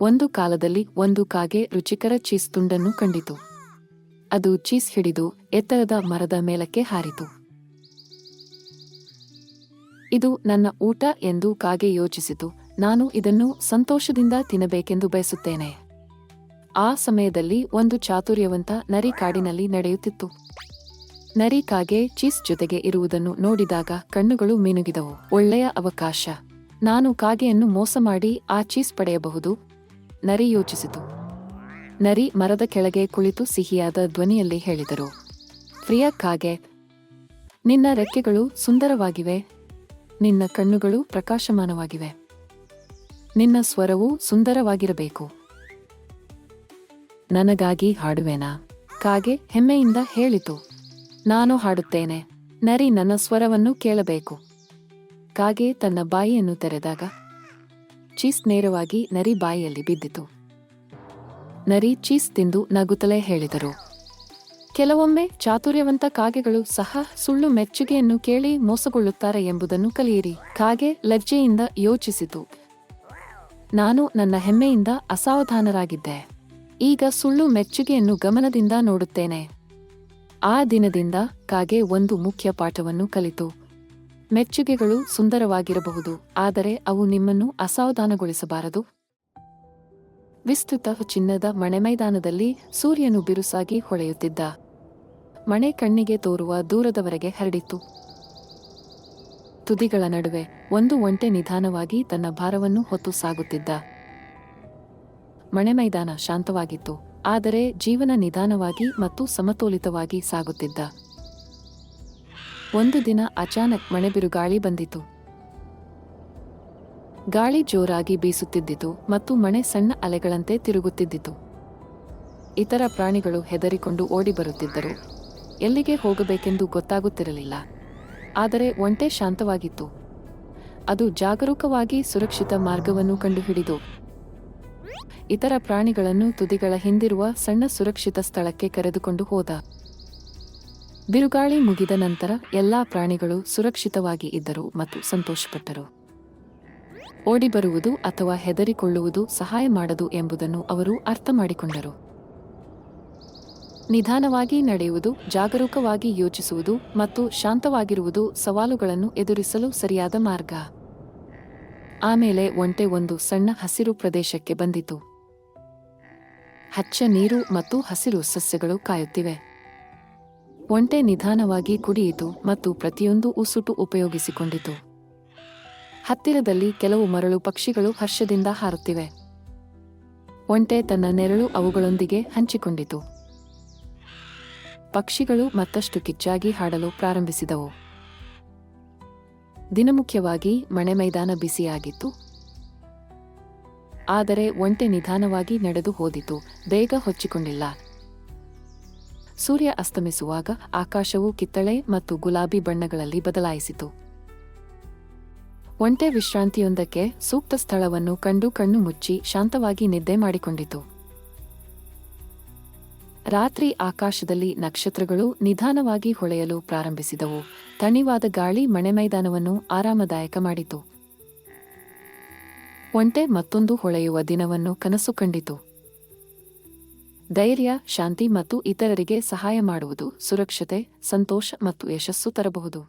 ಒಂದು ಕಾಲದಲ್ಲಿ ಒಂದು ಕಾಗೆ ರುಚಿಕರ ಚೀಸ್ ತುಂಡನ್ನು ಕಂಡಿತು. ಅದು ಚೀಸ್ ಹಿಡಿದು ಎತ್ತರದ ಮರದ ಮೇಲಕ್ಕೆ ಹಾರಿತು. ಇದು ನನ್ನ ಊಟ ಎಂದು ಕಾಗೆ ಯೋಚಿಸಿತು. ನಾನು ಇದನ್ನು ಸಂತೋಷದಿಂದ ತಿನ್ನಬೇಕೆಂದು ಬಯಸುತ್ತೇನೆ. ಆ ಸಮಯದಲ್ಲಿ ಒಂದು ಚಾತುರ್ಯವಂತ ನರಿ ಕಾಡಿನಲ್ಲಿ ನಡೆಯುತ್ತಿತ್ತು. ನರಿ ಕಾಗೆ ಚೀಸ್ ಜೊತೆಗೆ ಇರುವುದನ್ನು ನೋಡಿದಾಗ ಕಣ್ಣುಗಳು ಮಿನುಗಿದವು. ಒಳ್ಳೆಯ ಅವಕಾಶ. ನಾನು ಕಾಗೆಯನ್ನು ಮೋಸ ಮಾಡಿ ಆ ಚೀಸ್ ಪಡೆಯಬಹುದು, ನರಿ ಯೋಚಿಸಿತು. ನರಿ ಮರದ ಕೆಳಗೆ ಕುಳಿತು ಸಿಹಿಯಾದ ಧ್ವನಿಯಲ್ಲಿ ಹೇಳಿದರು, ಪ್ರಿಯ ಕಾಗೆ, ನಿನ್ನ ರೆಕ್ಕೆಗಳು ಸುಂದರವಾಗಿವೆ, ನಿನ್ನ ಕಣ್ಣುಗಳು ಪ್ರಕಾಶಮಾನವಾಗಿವೆ, ನಿನ್ನ ಸ್ವರವೂ ಸುಂದರವಾಗಿರಬೇಕು. ನನಗಾಗಿ ಹಾಡುವೆನಾ? ಕಾಗೆ ಹೆಮ್ಮೆಯಿಂದ ಹೇಳಿತು. ನಾನು ಹಾಡುತ್ತೇನೆ. ನರಿ ನನ್ನ ಸ್ವರವನ್ನು ಕೇಳಬೇಕು. ಕಾಗೆ ತನ್ನ ಬಾಯಿಯನ್ನು ತೆರೆದಾಗ ಚೀಸ್ ನೇರವಾಗಿ ನರಿ ಬಾಯಿಯಲ್ಲಿ ಬಿದ್ದಿತು. ನರಿ ಚೀಸ್ ತಿಂದು ನಗುತ್ತಲೇ ಹೇಳಿದರು, ಕೆಲವೊಮ್ಮೆ ಚಾತುರ್ಯವಂತ ಕಾಗೆಗಳು ಸಹ ಸುಳ್ಳು ಮೆಚ್ಚುಗೆಯನ್ನು ಕೇಳಿ ಮೋಸಗೊಳ್ಳುತ್ತಾರೆ ಎಂಬುದನ್ನು ಕಲಿಯಿರಿ. ಕಾಗೆ ಲಜ್ಜೆಯಿಂದ ಯೋಚಿಸಿತು, ನಾನು ನನ್ನ ಹೆಮ್ಮೆಯಿಂದ ಅಸಾವಧಾನರಾಗಿದ್ದೆ. ಈಗ ಸುಳ್ಳು ಮೆಚ್ಚುಗೆಯನ್ನು ಗಮನದಿಂದ ನೋಡುತ್ತೇನೆ. ಆ ದಿನದಿಂದ ಕಾಗೆ ಒಂದು ಮುಖ್ಯ ಪಾಠವನ್ನು ಕಲಿತು. ಮೆಚ್ಚುಗೆಗಳು ಸುಂದರವಾಗಿರಬಹುದು, ಆದರೆ ಅವು ನಿಮ್ಮನ್ನು ಅಸಾವಧಾನಗೊಳಿಸಬಾರದು. ವಿಸ್ತೃತ ಚಿನ್ನದ ಮಣೆಮೈದಾನದಲ್ಲಿ ಸೂರ್ಯನು ಬಿರುಸಾಗಿ ಹೊಳೆಯುತ್ತಿದ್ದ. ಮಣೆ ಕಣ್ಣಿಗೆ ತೋರುವ ದೂರದವರೆಗೆ ಹರಡಿತು. ತುದಿಗಳ ನಡುವೆ ಒಂದು ಒಂಟೆ ನಿಧಾನವಾಗಿ ತನ್ನ ಭಾರವನ್ನು ಹೊತ್ತು ಸಾಗುತ್ತಿದ್ದ. ಮಣೆಮೈದಾನ ಶಾಂತವಾಗಿತ್ತು, ಆದರೆ ಜೀವನ ನಿಧಾನವಾಗಿ ಮತ್ತು ಸಮತೋಲಿತವಾಗಿ ಸಾಗುತ್ತಿದ್ದ. ಒಂದು ದಿನ ಅಚಾನಕ್ ಮಣೆಬಿರುಗಾಳಿ ಬಂದಿತು. ಗಾಳಿ ಜೋರಾಗಿ ಬೀಸುತ್ತಿದ್ದಿತು ಮತ್ತು ಮಣೆ ಸಣ್ಣ ಅಲೆಗಳಂತೆ ತಿರುಗುತ್ತಿದ್ದಿತು. ಇತರ ಪ್ರಾಣಿಗಳು ಹೆದರಿಕೊಂಡು ಓಡಿ ಬರುತ್ತಿದ್ದರು. ಎಲ್ಲಿಗೆ ಹೋಗಬೇಕೆಂದು ಗೊತ್ತಾಗುತ್ತಿರಲಿಲ್ಲ. ಆದರೆ ಒಂಟೆ ಶಾಂತವಾಗಿತ್ತು. ಅದು ಜಾಗರೂಕವಾಗಿ ಸುರಕ್ಷಿತ ಮಾರ್ಗವನ್ನು ಕಂಡುಹಿಡಿದು ಇತರ ಪ್ರಾಣಿಗಳನ್ನು ತುದಿಗಳ ಹಿಂದಿರುವ ಸಣ್ಣ ಸುರಕ್ಷಿತ ಸ್ಥಳಕ್ಕೆ ಕರೆದುಕೊಂಡು ಹೋದ. ಬಿರುಗಾಳಿ ಮುಗಿದ ನಂತರ ಎಲ್ಲಾ ಪ್ರಾಣಿಗಳು ಸುರಕ್ಷಿತವಾಗಿ ಇದ್ದರು ಮತ್ತು ಸಂತೋಷಪಟ್ಟರು. ಓಡಿಬರುವುದು ಅಥವಾ ಹೆದರಿಕೊಳ್ಳುವುದು ಸಹಾಯ ಮಾಡದು ಎಂಬುದನ್ನು ಅವರು ಅರ್ಥ ಮಾಡಿಕೊಂಡರು. ನಿಧಾನವಾಗಿ ನಡೆಯುವುದು, ಜಾಗರೂಕವಾಗಿ ಯೋಚಿಸುವುದು ಮತ್ತು ಶಾಂತವಾಗಿರುವುದು ಸವಾಲುಗಳನ್ನು ಎದುರಿಸಲು ಸರಿಯಾದ ಮಾರ್ಗ. ಆಮೇಲೆ ಒಂಟೆ ಒಂದು ಸಣ್ಣ ಹಸಿರು ಪ್ರದೇಶಕ್ಕೆ ಬಂದಿತು. ಹಚ್ಚ ನೀರು ಮತ್ತು ಹಸಿರು ಸಸ್ಯಗಳು ಕಾಯುತ್ತಿವೆ. ಒಂಟೆ ನಿಧಾನವಾಗಿ ಕುಡಿಯಿತು ಮತ್ತು ಪ್ರತಿಯೊಂದು ಉಸುಟು ಉಪಯೋಗಿಸಿಕೊಂಡಿತು. ಹತ್ತಿರದಲ್ಲಿ ಕೆಲವು ಮರಳು ಪಕ್ಷಿಗಳು ಹರ್ಷದಿಂದ ಹಾರುತ್ತಿವೆ. ಒಂಟೆ ತನ್ನ ನೆರಳು ಅವುಗಳೊಂದಿಗೆ ಹಂಚಿಕೊಂಡಿತು. ಪಕ್ಷಿಗಳು ಮತ್ತಷ್ಟು ಕಿಚ್ಚಾಗಿ ಹಾಡಲು ಪ್ರಾರಂಭಿಸಿದವು. ದಿನಮುಖ್ಯವಾಗಿ ಮಣೆಮೈದಾನ ಬಿಸಿಯಾಗಿತ್ತು. ಆದರೆ ಒಂಟೆ ನಿಧಾನವಾಗಿ ನಡೆದು ಹೋದಿತು, ಬೇಗ ಹೊಚ್ಚಿಕೊಂಡಿಲ್ಲ. ಸೂರ್ಯ ಅಸ್ತಮಿಸುವಾಗ ಆಕಾಶವು ಕಿತ್ತಳೆ ಮತ್ತು ಗುಲಾಬಿ ಬಣ್ಣಗಳಲ್ಲಿ ಬದಲಾಯಿಸಿತು. ಒಂಟೆ ವಿಶ್ರಾಂತಿಯೊಂದಕ್ಕೆ ಸೂಕ್ತ ಸ್ಥಳವನ್ನು ಕಂಡು ಕಣ್ಣು ಮುಚ್ಚಿ ಶಾಂತವಾಗಿ ನಿದ್ದೆ ಮಾಡಿಕೊಂಡಿತು. ರಾತ್ರಿ ಆಕಾಶದಲ್ಲಿ ನಕ್ಷತ್ರಗಳು ನಿಧಾನವಾಗಿ ಹೊಳೆಯಲು ಪ್ರಾರಂಭಿಸಿದವು. ತಣಿವಾದ ಗಾಳಿ ಮಣೆಮೈದಾನವನ್ನು ಆರಾಮದಾಯಕ ಮಾಡಿತು. ಒಂಟೆ ಮತ್ತೊಂದು ಹೊಳೆಯುವ ದಿನವನ್ನು ಕನಸು ಕಂಡಿತು. ಧೈರ್ಯ, ಶಾಂತಿ ಮತ್ತು ಇತರರಿಗೆ ಸಹಾಯ ಮಾಡುವುದು ಸುರಕ್ಷತೆ, ಸಂತೋಷ ಮತ್ತು ಯಶಸ್ಸು ತರಬಹುದು.